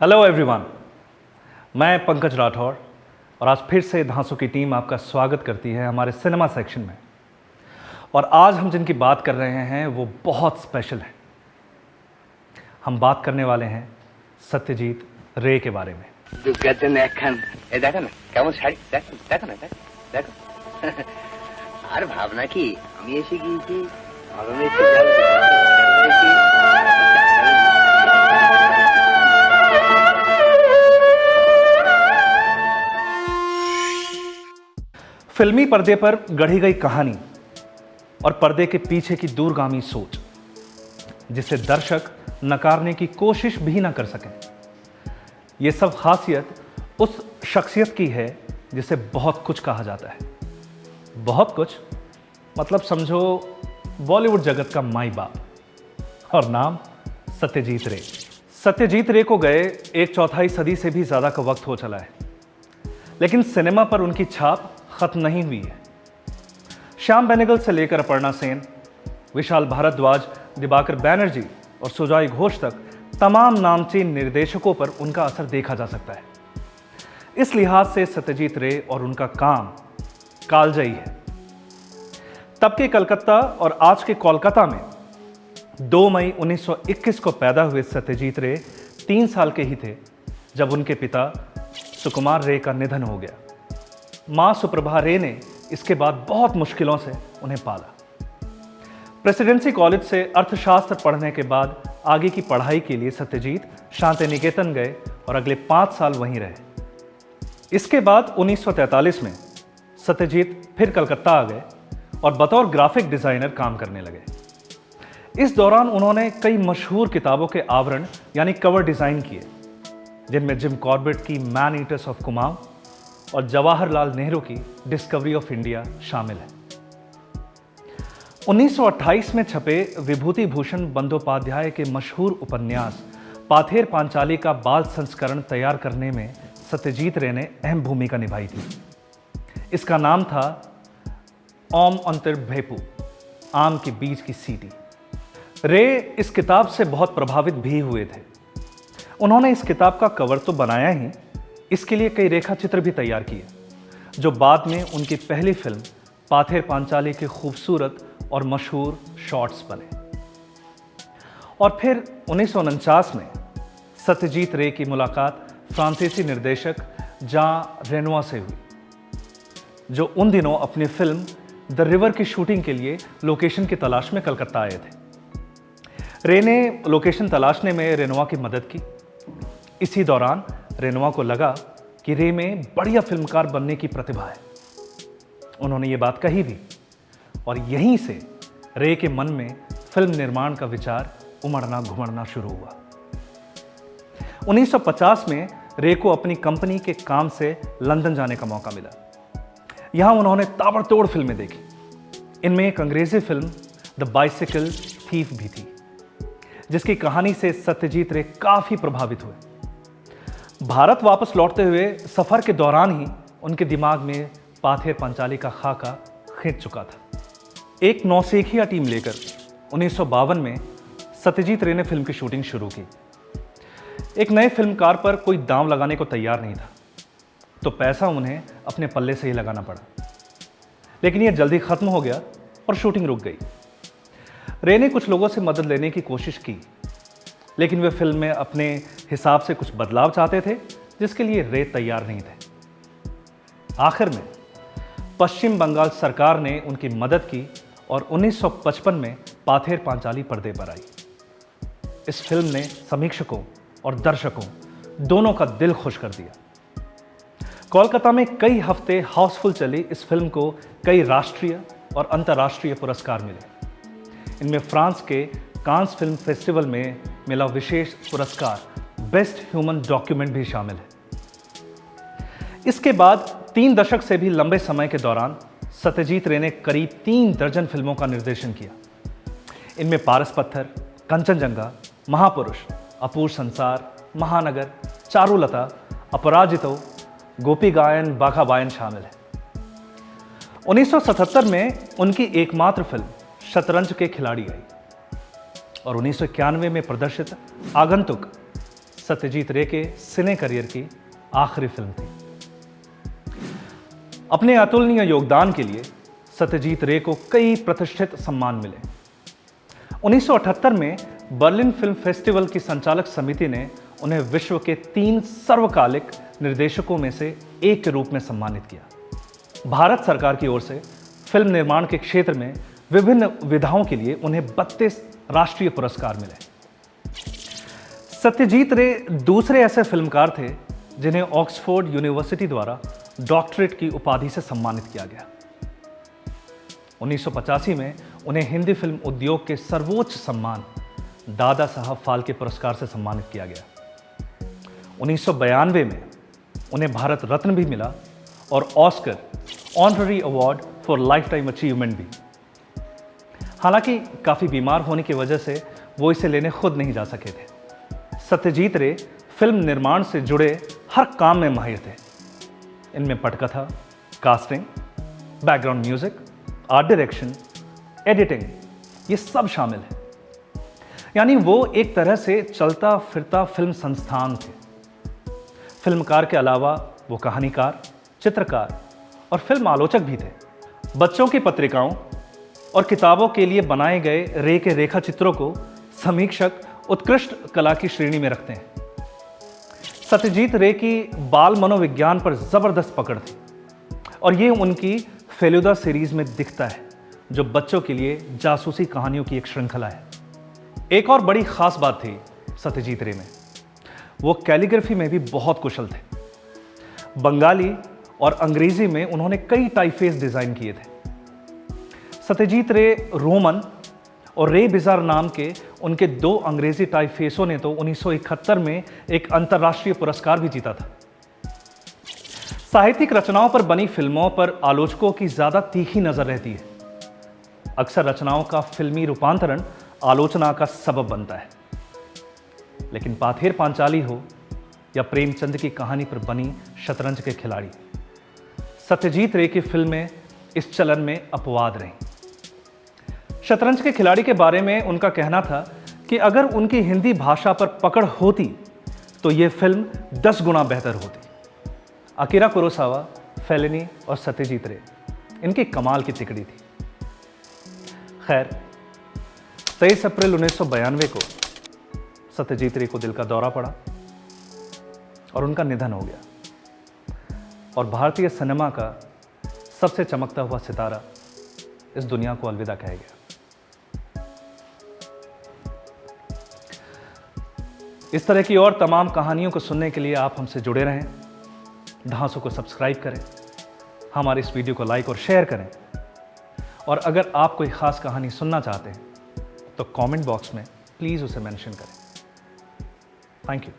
Hello everyone, मैं पंकज राठौड़ और आज फिर से धांसू की टीम आपका स्वागत करती है हमारे सिनेमा सेक्शन में। और आज हम जिनकी बात कर रहे हैं वो बहुत स्पेशल है। हम बात करने वाले हैं सत्यजीत रे के बारे में। देखो ना কেমন শাড়ি দেখো না দেখো আর ভাবনা কি আমি এসে গিয়েছি গরমে फिल्मी पर्दे पर गढ़ी गई कहानी और पर्दे के पीछे की दूरगामी सोच जिसे दर्शक नकारने की कोशिश भी ना कर सकें। ये सब खासियत उस शख्सियत की है जिसे बहुत कुछ कहा जाता है। बहुत कुछ मतलब समझो बॉलीवुड जगत का माई बाप, और नाम सत्यजीत रे। सत्यजीत रे को गए 1/4 सदी से भी ज़्यादा का वक्त हो चला है, लेकिन सिनेमा पर उनकी छाप खत्म नहीं हुई है। श्याम बेनेगल से लेकर अपर्णा सेन, विशाल भारद्वाज, दिवाकर बैनर्जी और सुजॉय घोष तक तमाम नामचीन निर्देशकों पर उनका असर देखा जा सकता है। इस लिहाज से सत्यजीत रे और उनका काम कालजयी है। तब के कलकत्ता और आज के कोलकाता में 2 मई 1921 को पैदा हुए सत्यजीत रे 3 साल के ही थे जब उनके पिता सुकुमार रे का निधन हो गया। मां सुप्रभा रे ने इसके बाद बहुत मुश्किलों से उन्हें पाला। प्रेसिडेंसी कॉलेज से अर्थशास्त्र पढ़ने के बाद आगे की पढ़ाई के लिए सत्यजीत शांति निकेतन गए और अगले 5 साल वहीं रहे। इसके बाद 1943 में सत्यजीत फिर कलकत्ता आ गए और बतौर ग्राफिक डिजाइनर काम करने लगे। इस दौरान उन्होंने कई मशहूर किताबों के आवरण यानी कवर डिजाइन किए, जिनमें जिम कॉर्बेट की मैन ईटर्स ऑफ कुमाऊं और जवाहरलाल नेहरू की डिस्कवरी ऑफ इंडिया शामिल है। 1928 में छपे विभूति भूषण बंदोपाध्याय के मशहूर उपन्यास पाथेर पांचाली का बाल संस्करण तैयार करने में सत्यजीत रे ने अहम भूमिका निभाई थी। इसका नाम था ओम अंतर्भेपु, आम के बीज की सीटी। रे इस किताब से बहुत प्रभावित भी हुए थे। उन्होंने इस किताब का कवर तो बनाया ही, इसके लिए कई रेखा चित्र भी तैयार किए, जो बाद में उनकी पहली फिल्म पाथेर पांचाली के खूबसूरत और मशहूर शॉट्स बने। और फिर 1949 में सत्यजीत रे की मुलाकात फ्रांसीसी निर्देशक जान रेनोआ से हुई, जो उन दिनों अपनी फिल्म द रिवर की शूटिंग के लिए लोकेशन की तलाश में कलकत्ता आए थे। रे ने लोकेशन तलाशने में रेनोआ की मदद की। इसी दौरान रेनोआ को लगा कि रे में बढ़िया फिल्मकार बनने की प्रतिभा है। उन्होंने ये बात कही भी, और यहीं से रे के मन में फिल्म निर्माण का विचार उमड़ना घुमड़ना शुरू हुआ। 1950 में रे को अपनी कंपनी के काम से लंदन जाने का मौका मिला। यहां उन्होंने ताबड़तोड़ फिल्में देखी। इनमें एक अंग्रेजी फिल्म द बाइसिकल थीफ भी थी, जिसकी कहानी से सत्यजीत रे काफी प्रभावित हुए। भारत वापस लौटते हुए सफर के दौरान ही उनके दिमाग में पाथेर पांचाली का खाका खींच चुका था। एक नौसिखिया टीम लेकर 1952 में सत्यजीत रे ने फिल्म की शूटिंग शुरू की। एक नए फिल्मकार पर कोई दांव लगाने को तैयार नहीं था, तो पैसा उन्हें अपने पल्ले से ही लगाना पड़ा। लेकिन यह जल्दी खत्म हो गया और शूटिंग रुक गई। रे ने कुछ लोगों से मदद लेने की कोशिश की, लेकिन वे फिल्म में अपने हिसाब से कुछ बदलाव चाहते थे, जिसके लिए रे तैयार नहीं थे। आखिर में पश्चिम बंगाल सरकार ने उनकी मदद की और 1955 में पाथेर पांचाली पर्दे पर आई। इस फिल्म ने समीक्षकों और दर्शकों दोनों का दिल खुश कर दिया। कोलकाता में कई हफ्ते हाउसफुल चली इस फिल्म को कई राष्ट्रीय और अंतर्राष्ट्रीय पुरस्कार मिले। इनमें फ्रांस के कांस फिल्म फेस्टिवल में मिला विशेष पुरस्कार बेस्ट ह्यूमन डॉक्यूमेंट भी शामिल है। इसके बाद 3 दशक से भी लंबे समय के दौरान सत्यजीत रे ने करीब 3 दर्जन फिल्मों का निर्देशन किया। इनमें पारस पत्थर, कंचनजंगा, महापुरुष, अपूर संसार, महानगर, चारुलता, अपराजितो, गोपी गायन, बाघा बायन शामिल है। 1977 में उनकी एकमात्र फिल्म शतरंज के खिलाड़ी आई और 1991 में प्रदर्शित आगंतुक सत्यजीत रे के सिने करियर की आखिरी फिल्म थी। अपने अतुलनीय योगदान के लिए सत्यजीत रे को कई प्रतिष्ठित सम्मान मिले। 1978 में बर्लिन फिल्म फेस्टिवल की संचालक समिति ने उन्हें विश्व के 3 सर्वकालिक निर्देशकों में से एक के रूप में सम्मानित किया। भारत सरकार की ओर से फिल्म निर्माण के क्षेत्र में विभिन्न विधाओं के लिए उन्हें 32 राष्ट्रीय पुरस्कार मिले। सत्यजीत रे दूसरे ऐसे फिल्मकार थे जिन्हें ऑक्सफोर्ड यूनिवर्सिटी द्वारा डॉक्टरेट की उपाधि से सम्मानित किया गया। 1985 में उन्हें हिंदी फिल्म उद्योग के सर्वोच्च सम्मान दादा साहब फाल्के पुरस्कार से सम्मानित किया गया। 1992 में उन्हें भारत रत्न भी मिला और Oscar honorary award for life time achievement भी। हालांकि काफ़ी बीमार होने की वजह से वो इसे लेने खुद नहीं जा सके थे। सत्यजीत रे फिल्म निर्माण से जुड़े हर काम में माहिर थे। इनमें पटकथा, casting, background music, art direction, editing, ये सब शामिल है। यानी वो एक तरह से चलता फिरता फिल्म संस्थान थे। फिल्मकार के अलावा वो कहानीकार, चित्रकार और फिल्म आलोचक भी थे। बच्चों की पत्रिकाओं और किताबों के लिए बनाए गए रे के रेखा चित्रों को समीक्षक उत्कृष्ट कला की श्रेणी में रखते हैं। सत्यजीत रे की बाल मनोविज्ञान पर जबरदस्त पकड़ थी और ये उनकी फेलुदा सीरीज में दिखता है, जो बच्चों के लिए जासूसी कहानियों की एक श्रृंखला है। एक और बड़ी खास बात थी सत्यजीत रे में, वो कैलीग्राफी में भी बहुत कुशल थे। बंगाली और अंग्रेजी में उन्होंने कई टाइपफेस डिजाइन किए थे। सत्यजीत रे रोमन और रे बिजार नाम के उनके 2 अंग्रेजी टाइपफेसों ने तो 1971 में एक अंतर्राष्ट्रीय पुरस्कार भी जीता था। साहित्यिक रचनाओं पर बनी फिल्मों पर आलोचकों की ज्यादा तीखी नजर रहती है। अक्सर रचनाओं का फिल्मी रूपांतरण आलोचना का सबब बनता है, लेकिन पाथेर पांचाली हो या प्रेमचंद की कहानी पर बनी शतरंज के खिलाड़ी, सत्यजीत रे की फिल्में इस चलन में अपवाद रहीं। शतरंज के खिलाड़ी के बारे में उनका कहना था कि अगर उनकी हिंदी भाषा पर पकड़ होती तो यह फिल्म 10 गुना बेहतर होती। अकीरा कुरोसावा, फेलिनी और सत्यजीत रे, इनकी कमाल की तिकड़ी थी। खैर, 23 अप्रैल 1992 को सत्यजीत रे को दिल का दौरा पड़ा और उनका निधन हो गया और भारतीय सिनेमा का सबसे चमकता हुआ सितारा इस दुनिया को अलविदा कह गया। इस तरह की और तमाम कहानियों को सुनने के लिए आप हमसे जुड़े रहें। धांसू को सब्सक्राइब करें, हमारे इस वीडियो को लाइक और शेयर करें, और अगर आप कोई ख़ास कहानी सुनना चाहते हैं तो कमेंट बॉक्स में प्लीज़ उसे मेंशन करें। Thank you.